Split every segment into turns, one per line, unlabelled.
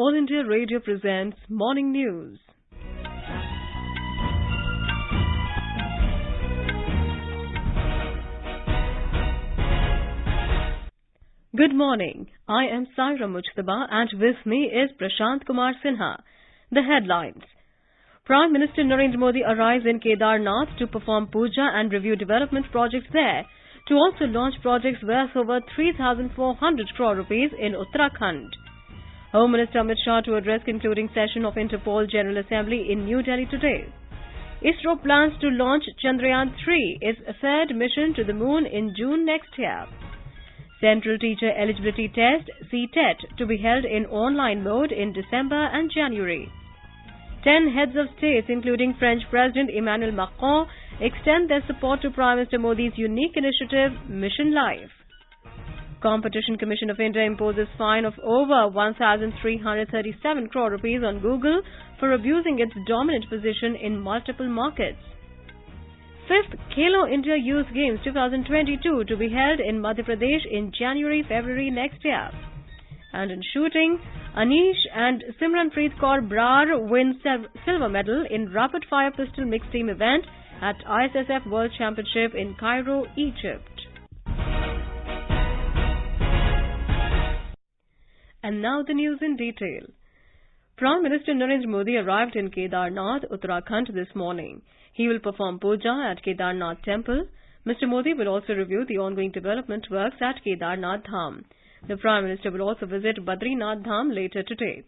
All India Radio presents Morning News. Good morning. I am Saira Mujtaba and with me is Prashant Kumar Sinha. The headlines. Prime Minister Narendra Modi arrives in Kedarnath to perform puja and review development projects there, to also launch projects worth over 3,400 crore rupees in Uttarakhand. Home Minister Amit Shah to address concluding session of Interpol General Assembly in New Delhi today. ISRO plans to launch Chandrayaan-3, its third mission to the moon in June next year. Central Teacher Eligibility Test, CTET, to be held in online mode in December and January. 10 heads of states, including French President Emmanuel Macron, extend their support to Prime Minister Modi's unique initiative, Mission Life. Competition Commission of India imposes fine of over 1,337 crore rupees on Google for abusing its dominant position in multiple markets. 5th Khelo India Youth Games 2022 to be held in Madhya Pradesh in January-February next year. And in shooting, Anish and Simranpreet Kaur Brar win silver medal in rapid-fire pistol mixed team event at ISSF World Championship in Cairo, Egypt. And now the news in detail. Prime Minister Narendra Modi arrived in Kedarnath, Uttarakhand this morning. He will perform puja at Kedarnath temple. Mr. Modi will also review the ongoing development works at Kedarnath Dham. The Prime Minister will also visit Badrinath Dham later today.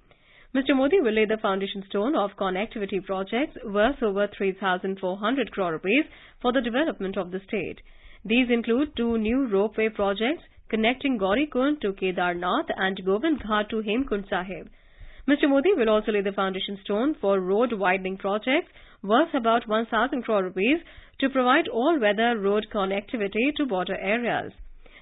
Mr. Modi will lay the foundation stone of connectivity projects worth over 3,400 crore rupees for the development of the state. These include 2 new ropeway projects connecting Gaurikund to Kedarnath and Govind Ghat to Hemkund Sahib. Mr. Modi will also lay the foundation stone for road widening projects worth about 1,000 crore rupees to provide all-weather road connectivity to border areas.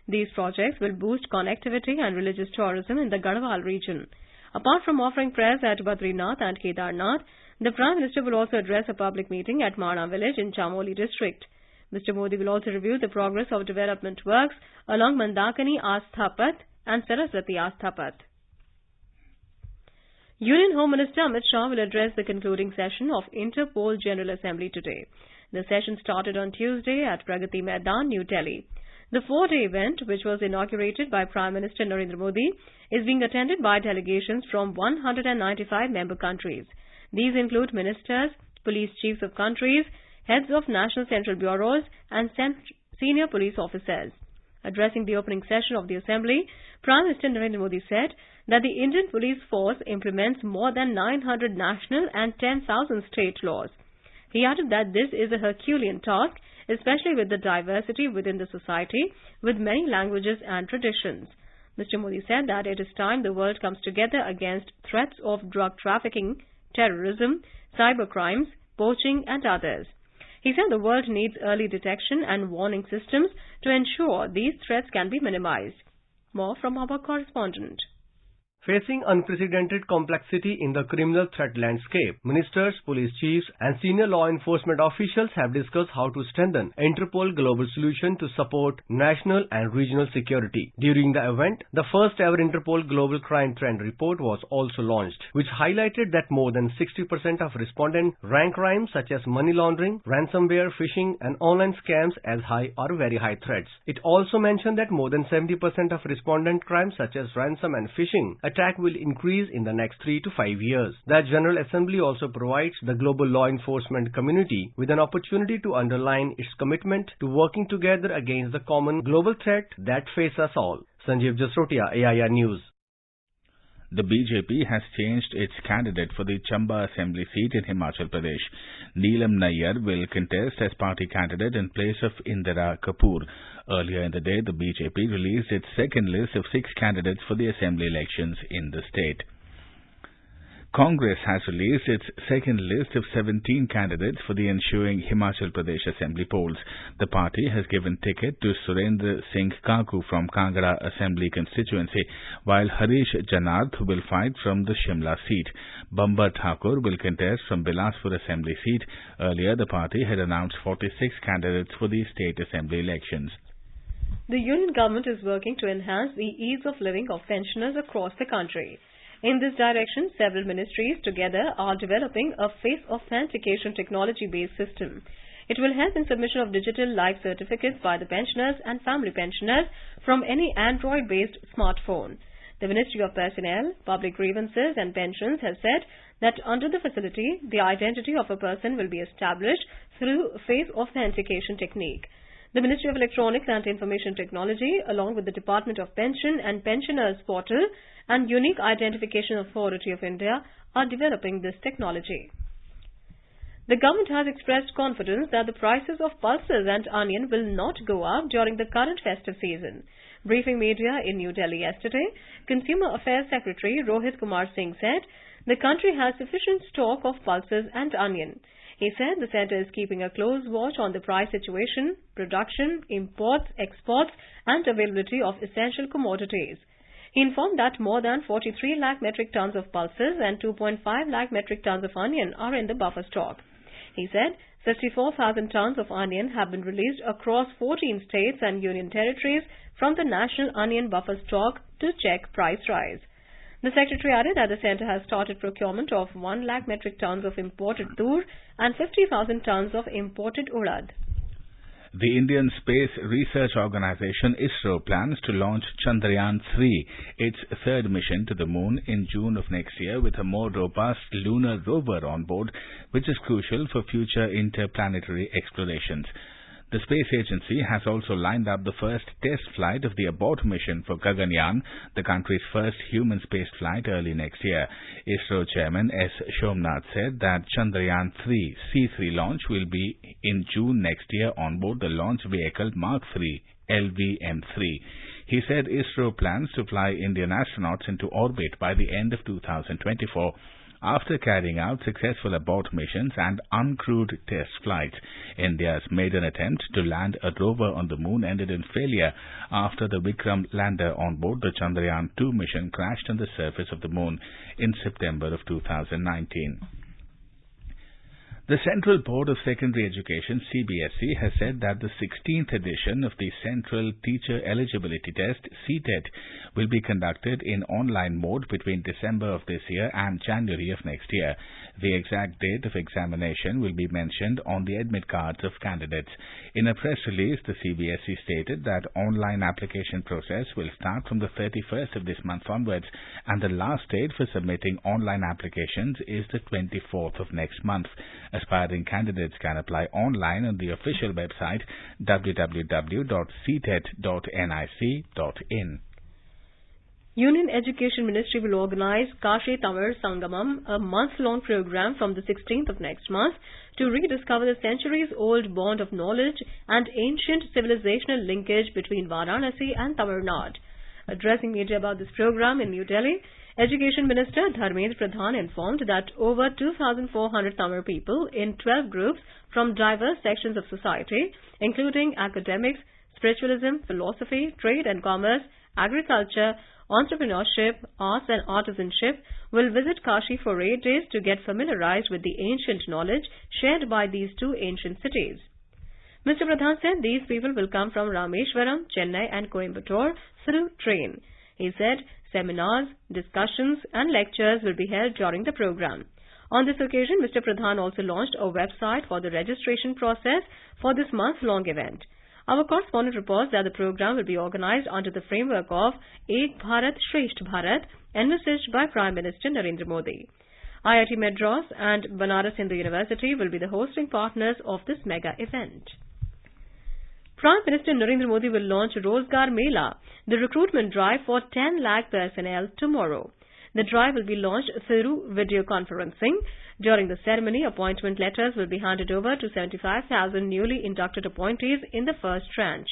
These projects will boost connectivity and religious tourism in the Garhwal region. Apart from offering prayers at Badrinath and Kedarnath, the Prime Minister will also address a public meeting at Mana village in Chamoli district. Mr. Modi will also review the progress of development works along Mandakini Astha Path and Saraswati Astha Path. Union Home Minister Amit Shah will address the concluding session of Interpol General Assembly today. The session started on Tuesday at Pragati Maidan, New Delhi. The 4-day event, which was inaugurated by Prime Minister Narendra Modi, is being attended by delegations from 195 member countries. These include ministers, police chiefs of countries, heads of national central bureaus and senior police officers. Addressing the opening session of the Assembly, Prime Minister Narendra Modi said that the Indian Police Force implements more than 900 national and 10,000 state laws. He added that this is a Herculean task, especially with the diversity within the society, with many languages and traditions. Mr. Modi said that it is time the world comes together against threats of drug trafficking, terrorism, cyber crimes, poaching and others. He said the world needs early detection and warning systems to ensure these threats can be minimized. More from our correspondent.
Facing unprecedented complexity in the criminal threat landscape, ministers, police chiefs and senior law enforcement officials have discussed how to strengthen Interpol global solution to support national and regional security. During the event, the first ever Interpol Global Crime Trend Report was also launched, which highlighted that more than 60% of respondents rank crimes such as money laundering, ransomware, phishing and online scams as high or very high threats. It also mentioned that more than 70% of respondent crimes such as ransom and phishing attack will increase in the next 3 to 5 years. The General Assembly also provides the global law enforcement community with an opportunity to underline its commitment to working together against the common global threat that faces us all. Sanjeev Jasrotia, AIR News.
The BJP has changed its candidate for the Chamba Assembly seat in Himachal Pradesh. Neelam Nayyar will contest as party candidate in place of Indira Kapoor. Earlier in the day, the BJP released its second list of 6 candidates for the assembly elections in the state. Congress has released its second list of 17 candidates for the ensuing Himachal Pradesh Assembly polls. The party has given ticket to Surendra Singh Kaku from Kangra Assembly constituency, while Harish Janarth will fight from the Shimla seat. Bambar Thakur will contest from Bilaspur Assembly seat. Earlier, the party had announced 46 candidates for the state assembly elections.
The union government is working to enhance the ease of living of pensioners across the country. In this direction, several ministries together are developing a face authentication technology-based system. It will help in submission of digital life certificates by the pensioners and family pensioners from any Android-based smartphone. The Ministry of Personnel, Public Grievances and Pensions has said that under the facility, the identity of a person will be established through face authentication technique. The Ministry of Electronics and Information Technology, along with the Department of Pension and Pensioners Portal and Unique Identification Authority of India, are developing this technology. The government has expressed confidence that the prices of pulses and onion will not go up during the current festive season. Briefing media in New Delhi yesterday, Consumer Affairs Secretary Rohit Kumar Singh said the country has sufficient stock of pulses and onion. He said the centre is keeping a close watch on the price situation, production, imports, exports and availability of essential commodities. He informed that more than 43 lakh metric tons of pulses and 2.5 lakh metric tons of onion are in the buffer stock. He said 54,000 tons of onion have been released across 14 states and union territories from the National Onion Buffer Stock to check price rise. The Secretary added that the centre has started procurement of 1 lakh metric tons of imported tur and 50,000 tons of imported urad.
The Indian Space Research Organisation ISRO plans to launch Chandrayaan-3, its third mission to the Moon, in June of next year with a more robust lunar rover on board, which is crucial for future interplanetary explorations. The space agency has also lined up the first test flight of the abort mission for Gaganyaan, the country's first human space flight, early next year. ISRO Chairman S. Somnath said that Chandrayaan-3 C3 launch will be in June next year on board the launch vehicle Mark 3 LVM-3. He said ISRO plans to fly Indian astronauts into orbit by the end of 2024. After carrying out successful abort missions and uncrewed test flights, India's maiden attempt to land a rover on the Moon ended in failure after the Vikram lander on board the Chandrayaan-2 mission crashed on the surface of the Moon in September of 2019. The Central Board of Secondary Education, CBSE, has said that the 16th edition of the Central Teacher Eligibility Test, CTET, will be conducted in online mode between December of this year and January of next year. The exact date of examination will be mentioned on the admit cards of candidates. In a press release, the CBSE stated that online application process will start from the 31st of this month onwards, and the last date for submitting online applications is the 24th of next month. Aspiring candidates can apply online on the official website www.ctet.nic.in.
Union Education Ministry will organize Kashi Tamil Sangamam, a month-long program from the 16th of next month to rediscover the centuries-old bond of knowledge and ancient civilizational linkage between Varanasi and Tamil Nadu. Addressing media about this program in New Delhi, Education Minister Dharmendra Pradhan informed that over 2,400 Tamil people in 12 groups from diverse sections of society, including academics, spiritualism, philosophy, trade and commerce, agriculture, entrepreneurship, arts and artisanship, will visit Kashi for 8 days to get familiarized with the ancient knowledge shared by these two ancient cities. Mr. Pradhan said these people will come from Rameshwaram, Chennai and Coimbatore through train. He said seminars, discussions and lectures will be held during the program. On this occasion, Mr. Pradhan also launched a website for the registration process for this month-long event. Our correspondent reports that the program will be organized under the framework of Ek Bharat Shresth Bharat, envisaged by Prime Minister Narendra Modi. IIT Madras and Banaras Hindu University will be the hosting partners of this mega event. Prime Minister Narendra Modi will launch Rozgar Mela, the recruitment drive for 10 lakh personnel, tomorrow. The drive will be launched through video conferencing. During the ceremony, appointment letters will be handed over to 75,000 newly inducted appointees in the first tranche.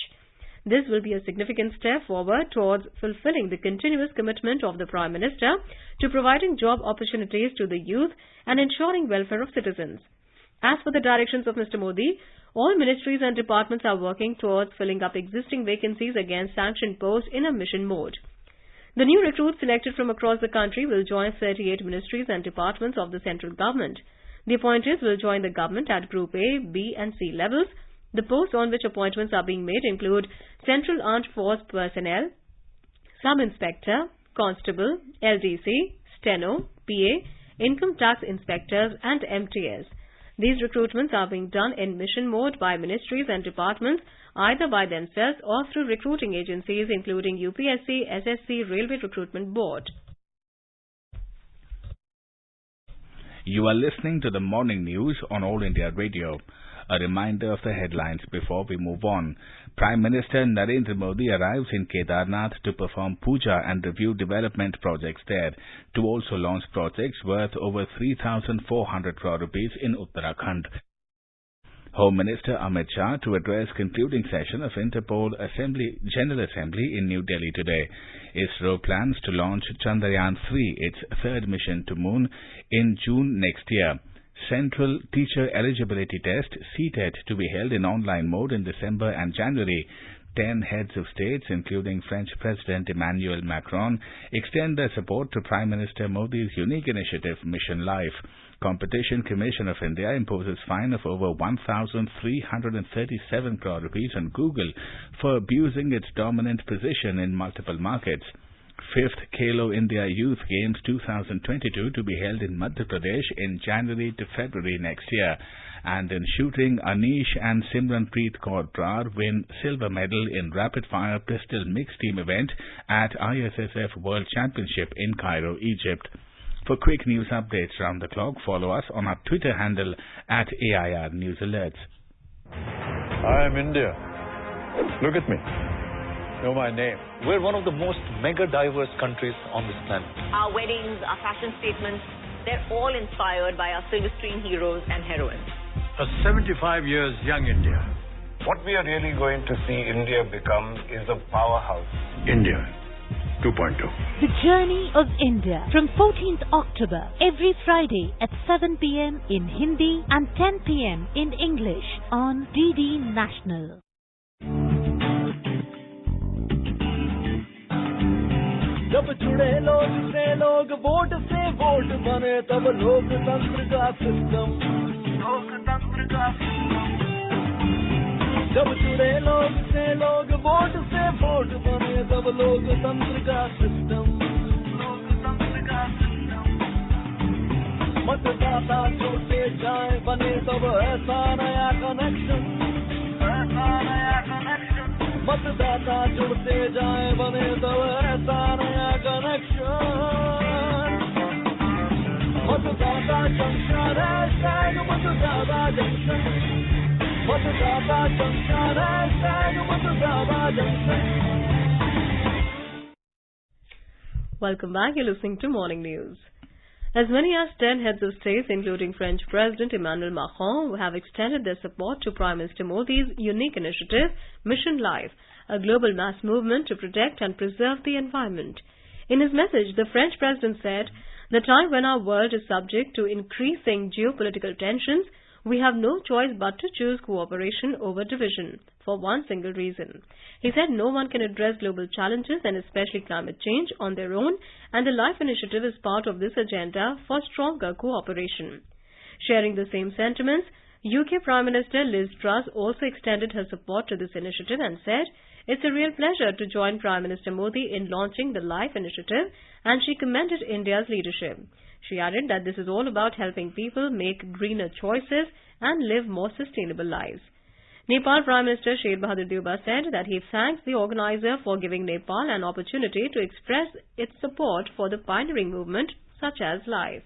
This will be a significant step forward towards fulfilling the continuous commitment of the Prime Minister to providing job opportunities to the youth and ensuring welfare of citizens. As for the directions of Mr. Modi, all ministries and departments are working towards filling up existing vacancies against sanctioned posts in a mission mode. The new recruits selected from across the country will join 38 ministries and departments of the central government. The appointees will join the government at Group A, B and C levels. The posts on which appointments are being made include Central Armed Force Personnel, Sub-Inspector, Constable, LDC, steno, PA, income tax inspectors and MTS. These recruitments are being done in mission mode by ministries and departments, either by themselves or through recruiting agencies including UPSC, SSC, Railway Recruitment Board.
You are listening to the morning news on All India Radio. A reminder of the headlines before we move on. Prime Minister Narendra Modi arrives in Kedarnath to perform puja and review development projects there, to also launch projects worth over 3,400 crore rupees in Uttarakhand. Home Minister Amit Shah to address concluding session of Interpol General Assembly in New Delhi today. ISRO plans to launch Chandrayaan-3, its third mission to Moon, in June next year. Central Teacher Eligibility Test, CTET, to be held in online mode in December and January. 10 heads of states, including French President Emmanuel Macron, extend their support to Prime Minister Modi's unique initiative, Mission Life. Competition Commission of India imposes fine of over 1,337 crore rupees on Google for abusing its dominant position in multiple markets. 5th Khelo India Youth Games 2022 to be held in Madhya Pradesh in January to February next year. And in shooting, Anish and Simranpreet Kaur Brar win silver medal in rapid-fire pistol mixed team event at ISSF World Championship in Cairo, Egypt. For quick news updates round the clock, follow us on our Twitter handle at AIR News Alerts.
I am India. Look at me. Know my name.
We're one of the most mega diverse countries on this planet.
Our weddings, our fashion statements, they're all inspired by our silver screen heroes and heroines.
A 75 years young India.
What we are really going to see India become is a powerhouse.
India 2.0.
The Journey of India from 14th October every Friday at 7 p.m. in Hindi and 10 p.m. in English on DD National.
जब जुड़े लोग से लोग vote से vote बने तब लोकतंत्र का सिस्टम जब जुड़े लोग से लोग वोट से वोट बने तब लोकतंत्र का सिस्टम मतदाता जुड़ते जाए बने तब ऐसा नया कनेक्शन मतदाता जुड़ते जाए बने तब ऐसा नया कनेक्शन मतदाता जंक्शन मतदाता जंक्शन मतदाता जंक्शन मतदाता junction.
Welcome back. You're listening to Morning News. As many as 10 heads of states, including French President Emmanuel Macron, have extended their support to Prime Minister Modi's unique initiative, Mission Life, a global mass movement to protect and preserve the environment. In his message, the French President said, "The time when our world is subject to increasing geopolitical tensions, we have no choice but to choose cooperation over division, for one single reason." He said no one can address global challenges and especially climate change on their own, and the LIFE initiative is part of this agenda for stronger cooperation. Sharing the same sentiments, UK Prime Minister Liz Truss also extended her support to this initiative and said, "It's a real pleasure to join Prime Minister Modi in launching the LIFE initiative," and she commended India's leadership. She added that this is all about helping people make greener choices and live more sustainable lives. Nepal Prime Minister Sher Bahadur Deuba said that he thanks the organizer for giving Nepal an opportunity to express its support for the pioneering movement such as LIFE.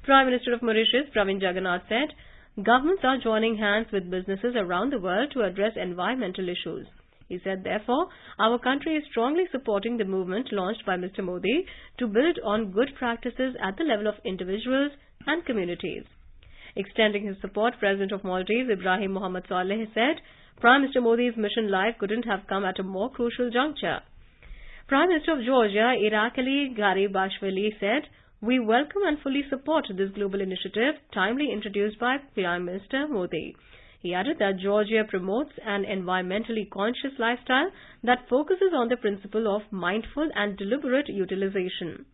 Prime Minister of Mauritius Pravin Jagannath said, "Governments are joining hands with businesses around the world to address environmental issues." He said, therefore, our country is strongly supporting the movement launched by Mr. Modi to build on good practices at the level of individuals and communities. Extending his support, President of Maldives Ibrahim Mohammed Saleh said, Prime Minister Modi's Mission Life couldn't have come at a more crucial juncture. Prime Minister of Georgia Irakli Garibashvili said, "We welcome and fully support this global initiative timely introduced by Prime Minister Modi." He added that Georgia promotes an environmentally conscious lifestyle that focuses on the principle of mindful and deliberate utilization.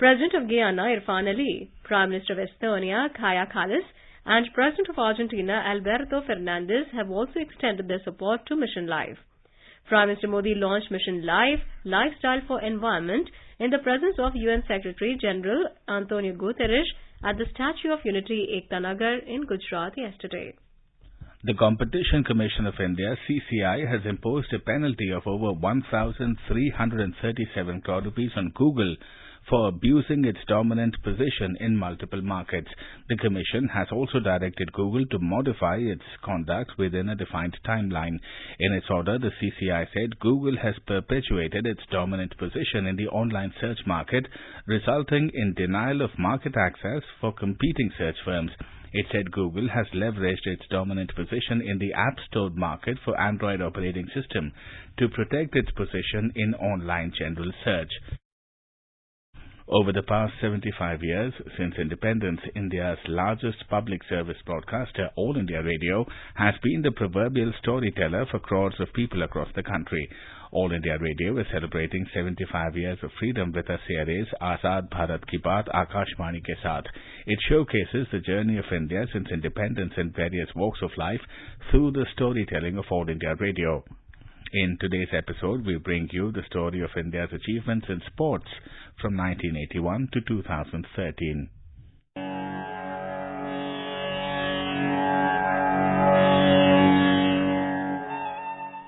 President of Guyana Irfan Ali, Prime Minister of Estonia Kaja Kallas, and President of Argentina Alberto Fernandez have also extended their support to Mission Life. Prime Minister Modi launched Mission Life, Lifestyle for Environment, in the presence of UN Secretary General Antonio Guterres at the Statue of Unity Ekta Nagar in Gujarat yesterday.
The Competition Commission of India, CCI, has imposed a penalty of over 1,337 crore rupees on Google for abusing its dominant position in multiple markets. The Commission has also directed Google to modify its conduct within a defined timeline. In its order, the CCI said Google has perpetuated its dominant position in the online search market, resulting in denial of market access for competing search firms. It said Google has leveraged its dominant position in the App Store market for Android operating system to protect its position in online general search. Over the past 75 years, since independence, India's largest public service broadcaster, All India Radio, has been the proverbial storyteller for crores of people across the country. All India Radio is celebrating 75 years of freedom with a series, Azad Bharat Ki Baat Akashvani ke Saath. It showcases the journey of India since independence in various walks of life through the storytelling of All India Radio. In today's episode, we bring you the story of India's achievements in sports from 1981 to 2013.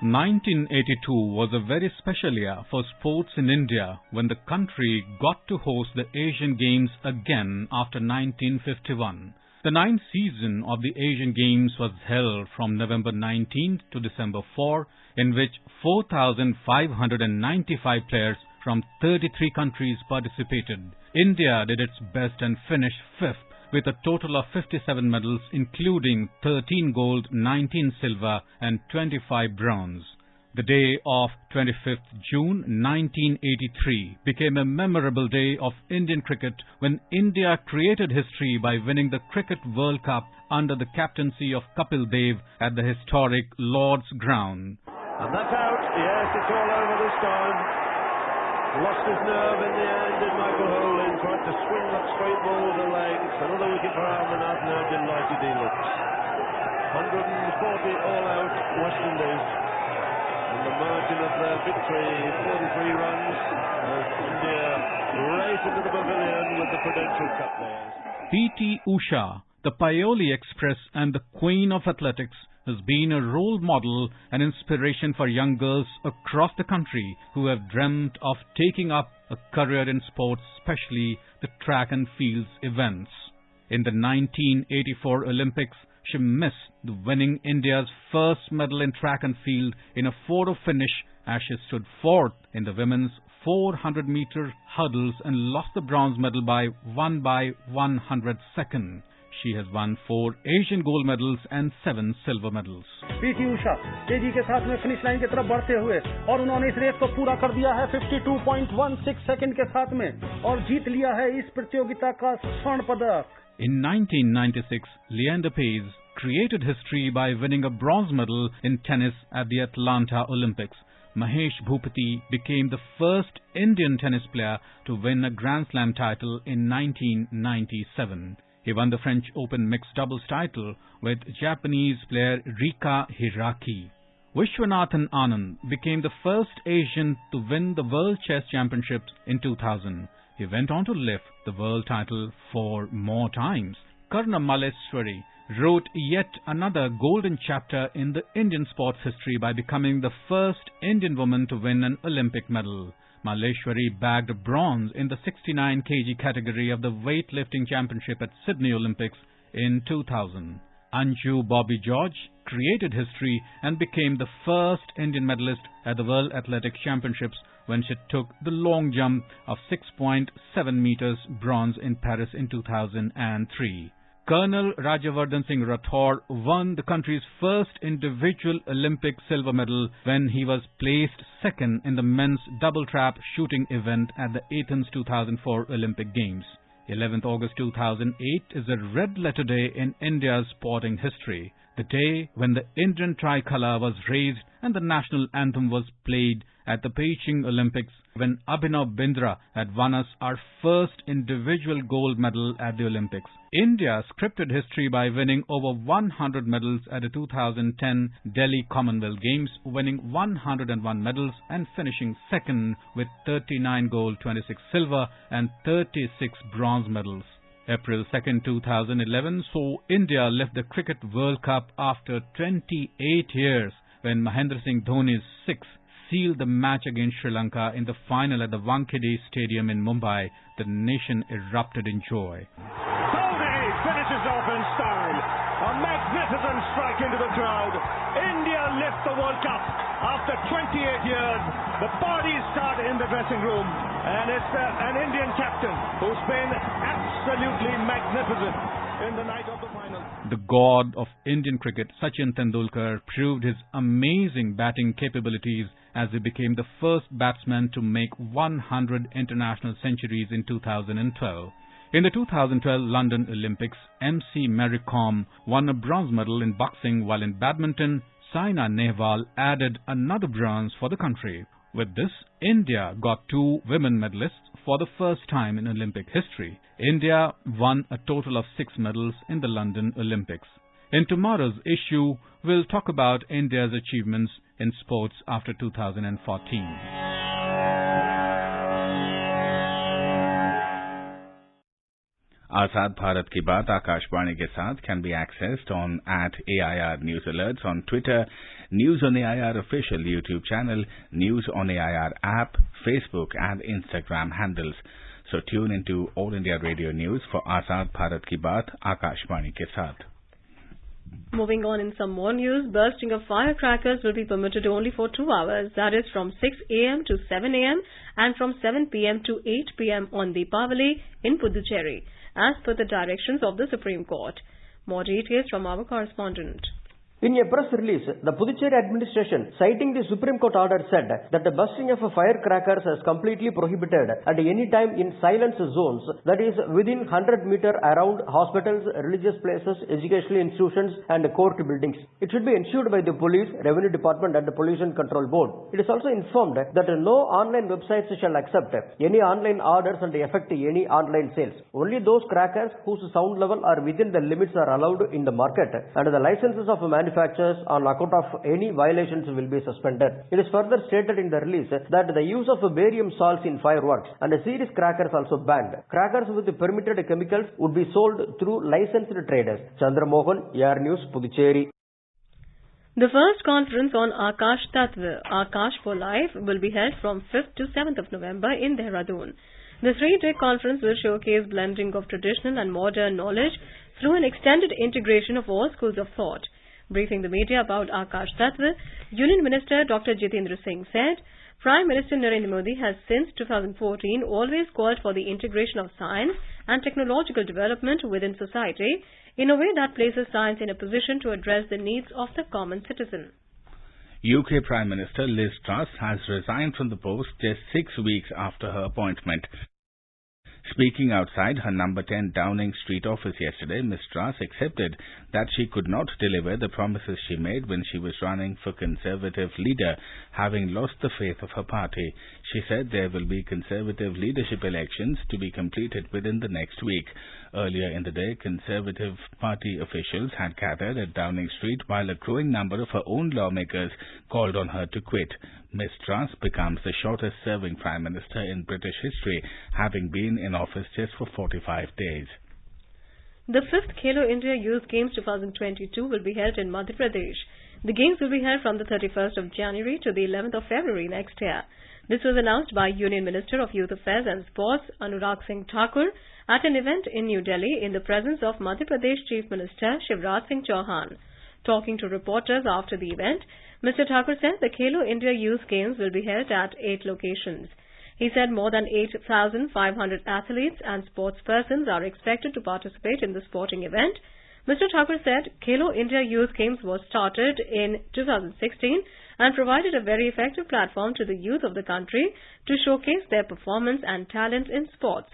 1982 was a very special year for sports in India when the country got to host the Asian Games again after 1951. The ninth season of the Asian Games was held from November 19th to December 4, in which 4,595 players from 33 countries participated. India did its best and finished fifth with a total of 57 medals, including 13 gold, 19 silver and 25 bronze. The day of 25th June 1983 became a memorable day of Indian cricket when India created history by winning the Cricket World Cup under the captaincy of Kapil Dev at the historic Lord's Ground.
And that's out. Yes, it's all over this time. Lost his nerve in the end, did Michael Holding, tried to swing that straight ball with the legs. Another wicket for Amarnath. Now delighted he looks. 140 all out, West Indies. And the margin of their victory, 43 runs. India race into the pavilion with the Prudential Cup players.
P.T. Usha, the Paoli Express and the Queen of Athletics, has been a role model and inspiration for young girls across the country who have dreamt of taking up a career in sports, especially the track and fields events. In the 1984 Olympics, she missed the winning India's first medal in track and field in a photo finish as she stood fourth in the women's 400-meter hurdles and lost the bronze medal by 1/100 seconds. She has won 4 Asian gold medals and 7 silver medals.
PT Usha तेजी के साथ में finish line की तरफ बढ़ते हुए और उन्होंने इस रेस को पूरा कर दिया है 52.16 सेकंड के साथ में और जीत लिया है इस प्रतियोगिता का स्वर्ण पदक.
In 1996, Leander Paes created history by winning a bronze medal in tennis at the Atlanta Olympics. Mahesh Bhupati became the first Indian tennis player to win a Grand Slam title in 1997. He won the French Open mixed doubles title with Japanese player Rika Hiraki. Vishwanathan Anand became the first Asian to win the World Chess Championships in 2000. He went on to lift the world title 4 more times. Karna Malleswari wrote yet another golden chapter in the Indian sports history by becoming the first Indian woman to win an Olympic medal. Malleswari bagged bronze in the 69 kg category of the weightlifting championship at Sydney Olympics in 2000. Anju Bobby George created history and became the first Indian medalist at the World Athletics Championships when she took the long jump of 6.7 meters bronze in Paris in 2003. Colonel Rajavardhan Singh Rathore won the country's first individual Olympic silver medal when he was placed second in the men's double trap shooting event at the Athens 2004 Olympic Games. 11th August 2008 is a red-letter day in India's sporting history, the day when the Indian tricolour was raised and the national anthem was played at the Beijing Olympics when Abhinav Bindra had won us our first individual gold medal at the Olympics. India scripted history by winning over 100 medals at the 2010 Delhi Commonwealth Games, winning 101 medals and finishing second with 39 gold, 26 silver and 36 bronze medals. April 2nd, 2011 saw India lift the Cricket World Cup after 28 years when Mahendra Singh Dhoni's six sealed the match against Sri Lanka in the final at the Wankhede Stadium in Mumbai. The nation erupted in joy.
Dhoni finishes off in style. A magnificent strike into the crowd. India lifts the World Cup after 28 years. The parties start in the dressing room, and it's an Indian captain who's been absolutely magnificent in the night of the final.
The god of Indian cricket, Sachin Tendulkar, proved his amazing batting capabilities as he became the first batsman to make 100 international centuries in 2012. In the 2012 London Olympics, MC Mary Kom won a bronze medal in boxing, while in badminton, Saina Nehwal added another bronze for the country. With this, India got 2 women medalists for the first time in Olympic history. India won a total of 6 medals in the London Olympics. In tomorrow's issue, we'll talk about India's achievements in sports after 2014.
Azad Bharat Ki Baat Akashvani ke saath can be accessed on @AIR News Alerts on Twitter, News on AIR official YouTube channel, News on AIR app, Facebook and Instagram handles. So tune into All India Radio News for Azad Bharat Ki Baat Akashvani ke saath.
Moving on in some more news, bursting of firecrackers will be permitted only for 2 hours, that is from 6 a.m. to 7 a.m. and from 7 p.m. to 8 p.m. on Deepavali in Puducherry, as per the directions of the Supreme Court. More details from our correspondent.
In a press release, the Puducherry administration, citing the Supreme Court order, said that the bursting of firecrackers is completely prohibited at any time in silence zones, that is within 100 meter around hospitals, religious places, educational institutions and court buildings. It should be ensured by the police, revenue department and the pollution control board. It is also informed that no online websites shall accept any online orders and effect any online sales. Only those crackers whose sound level are within the limits are allowed in the market, and the licenses of manufacturers on account of any violations will be suspended. It is further stated in the release that the use of barium salts in fireworks and series crackers also banned. Crackers with permitted chemicals would be sold through licensed traders. Chandra Mohan, AIR News, Puducherry.
The first conference on Akash Tattva, Akash for Life, will be held from 5th to 7th of November in Dehradun. The 3-day conference will showcase blending of traditional and modern knowledge through an extended integration of all schools of thought. Briefing the media about Akash Tattva, Union Minister Dr. Jitendra Singh said, Prime Minister Narendra Modi has since 2014 always called for the integration of science and technological development within society in a way that places science in a position to address the needs of the common citizen.
UK Prime Minister Liz Truss has resigned from the post just 6 weeks after her appointment. Speaking outside her number 10 Downing Street office yesterday, Ms. Truss accepted that she could not deliver the promises she made when she was running for Conservative leader, having lost the faith of her party. She said there will be Conservative leadership elections to be completed within the next week. Earlier in the day, Conservative Party officials had gathered at Downing Street while a growing number of her own lawmakers called on her to quit. Ms. Truss becomes the shortest-serving Prime Minister in British history, having been in office just for 45 days.
The 5th Khelo India Youth Games 2022 will be held in Madhya Pradesh. The Games will be held from the 31st of January to the 11th of February next year. This was announced by Union Minister of Youth Affairs and Sports Anurag Singh Thakur at an event in New Delhi in the presence of Madhya Pradesh Chief Minister Shivraj Singh Chauhan. Talking to reporters after the event, Mr. Thakur said the Khelo India Youth Games will be held at 8 locations. He said more than 8,500 athletes and sportspersons are expected to participate in the sporting event. Mr. Thakur said Khelo India Youth Games was started in 2016 and provided a very effective platform to the youth of the country to showcase their performance and talent in sports.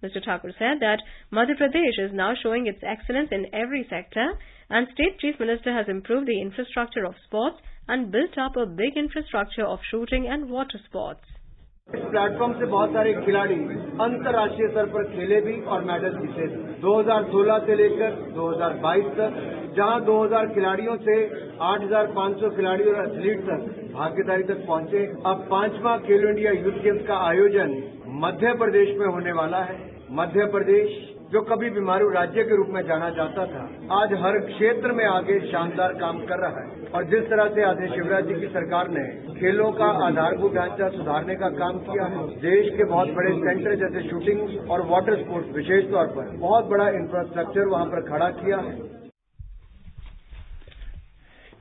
Mr. Thakur said that Madhya Pradesh is now showing its excellence in every sector, and State Chief Minister has improved the infrastructure of sports and built up a big infrastructure of shooting and water sports.
इस platform से बहुत सारे खिलाड़ी अंतर्राष्ट्रीय स्तर पर खेले भी और मेडल जीते भी। 2016 से लेकर 2022 तक, जहां 2000 खिलाड़ियों से 8500 खिलाड़ी और एथलीट तक भागीदारी तक पहुंचे। अब 5वां खेलो इंडिया यूथ गेम्स का आयोजन मध्य प्रदेश में होने वाला है। मध्य प्रदेश जो कभी बीमारू राज्य के रूप में जाना जाता था, आज हर क्षेत्र में आगे शानदार काम कर रहा है। और जिस तरह से आदरणीय शिवराज जी की सरकार ने खेलों का आधारभूत ढांचा सुधारने का काम किया है, देश के बहुत बड़े सेंटर जैसे शूटिंग और वाटर स्पोर्ट्स विशेष तौर पर बहुत बड़ा इंफ्रास्ट्रक्चर वहां पर खड़ा किया है।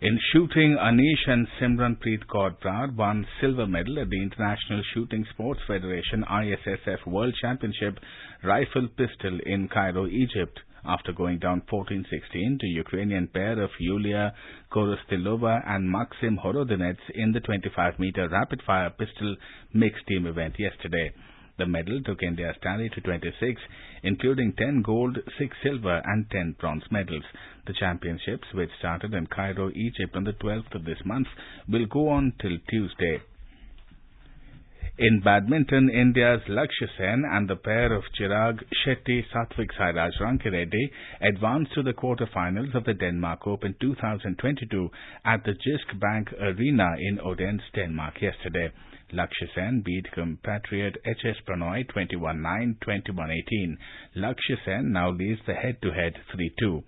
In shooting, Anish and Simranpreet Kaur Brar won silver medal at the International Shooting Sports Federation ISSF World Championship Rifle Pistol in Cairo, Egypt, after going down 14-16 to Ukrainian pair of Yulia Korostilova and Maxim Horodinets in the 25-meter rapid-fire pistol mixed team event yesterday. The medal took India's tally to 26, including 10 gold, 6 silver and 10 bronze medals. The championships, which started in Cairo, Egypt on the 12th of this month, will go on till Tuesday. In badminton, India's Lakshya Sen and the pair of Chirag Shetty Satvik Sairaj Rankireddy advanced to the quarter-finals of the Denmark Open 2022 at the Jysk Bank Arena in Odense, Denmark yesterday. Lakshya Sen beat compatriot H.S. Pranoy 21-9, 21-18. Lakshya Sen now leads the head-to-head 3-2.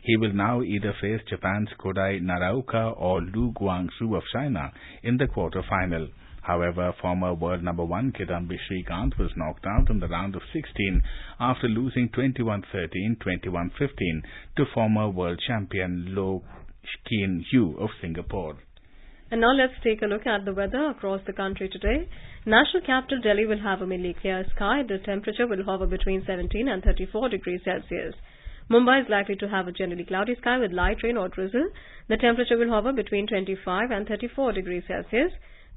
He will now either face Japan's Kodai Naraoka or Lu Guangzhou of China in the quarter-final. However, former world number 1 Kidambi Srikanth was knocked out in the round of 16 after losing 21-13, 21-15 to former world champion Lo Keen Yew of Singapore.
And now let's take a look at the weather across the country today. National capital Delhi will have a mainly clear sky. The temperature will hover between 17 and 34 degrees Celsius. Mumbai is likely to have a generally cloudy sky with light rain or drizzle. The temperature will hover between 25 and 34 degrees Celsius.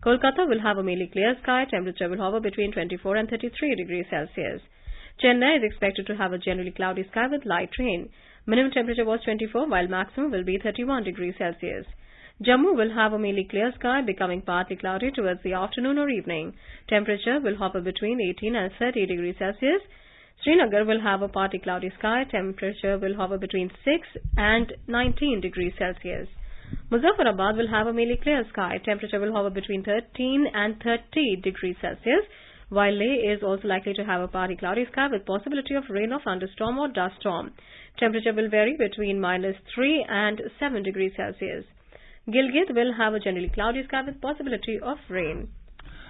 Kolkata will have a mainly clear sky. Temperature will hover between 24 and 33 degrees Celsius. Chennai is expected to have a generally cloudy sky with light rain. Minimum temperature was 24 while maximum will be 31 degrees Celsius. Jammu will have a mainly clear sky becoming partly cloudy towards the afternoon or evening. Temperature will hover between 18 and 30 degrees Celsius. Srinagar will have a partly cloudy sky. Temperature will hover between 6 and 19 degrees Celsius. Muzaffarabad will have a mainly clear sky. Temperature will hover between 13 and 30 degrees Celsius, while Leh is also likely to have a partly cloudy sky with possibility of rain or thunderstorm or dust storm. Temperature will vary between -3 and 7 degrees Celsius. Gilgit will have a generally cloudy sky with possibility of rain.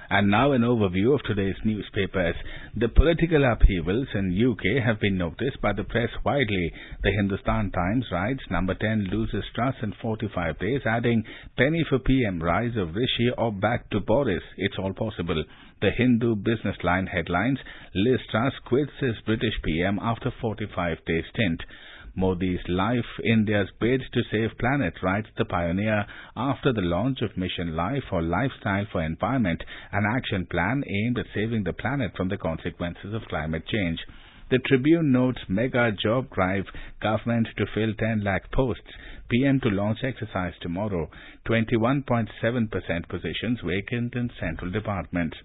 And now an overview of today's newspapers. The political upheavals in UK have been noticed by the press widely. The Hindustan Times writes, Number 10 loses trust in 45 days, adding, penny for PM, rise of Rishi or back to Boris. It's all possible. The Hindu Business Line headlines, Liz Truss quits as British PM after 45-day stint. Modi's Life, India's bid to save planet, writes The Pioneer, after the launch of Mission Life or Lifestyle for Environment, an action plan aimed at saving the planet from the consequences of climate change. The Tribune notes mega job drive, government to fill 10 lakh posts, PM to launch exercise tomorrow, 21.7% positions vacant in central departments.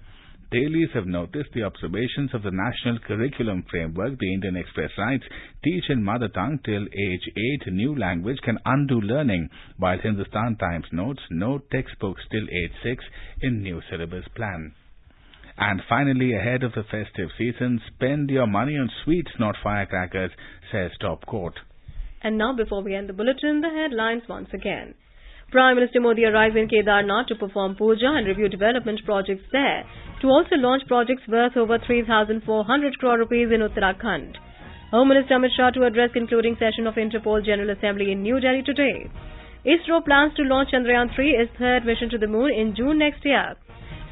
Dailies have noticed the observations of the National Curriculum Framework. The Indian Express writes, teach in mother tongue till age 8, new language can undo learning, while Hindustan Times notes, no textbooks till age 6 in new syllabus plan. And finally, ahead of the festive season, spend your money on sweets, not firecrackers, says top court.
And now, before we end the bulletin, the headlines once again. Prime Minister Modi arrives in Kedarnath to perform puja and review development projects there, to also launch projects worth over 3,400 crore rupees in Uttarakhand. Home Minister Amit Shah to address concluding session of Interpol General Assembly in New Delhi today. ISRO plans to launch Chandrayaan 3, its third mission to the moon, in June next year.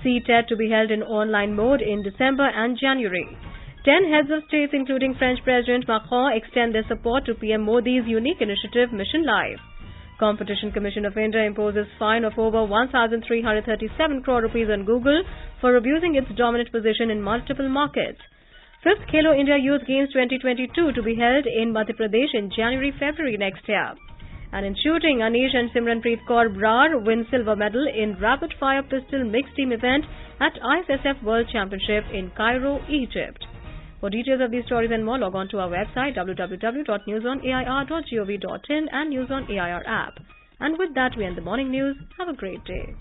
CTET to be held in online mode in December and January. 10 heads of states, including French President Macron, extend their support to PM Modi's unique initiative Mission Life. Competition Commission of India imposes fine of over 1,337 crore rupees on Google for abusing its dominant position in multiple markets. 5th Khelo India Youth Games 2022 to be held in Madhya Pradesh in January-February next year. And in shooting, Anish and Simranpreet Kaur Brar win silver medal in rapid-fire pistol mixed team event at ISSF World Championship in Cairo, Egypt. For details of these stories and more, log on to our website www.newsonair.gov.in and News on AIR app. And with that, we end the morning news. Have a great day.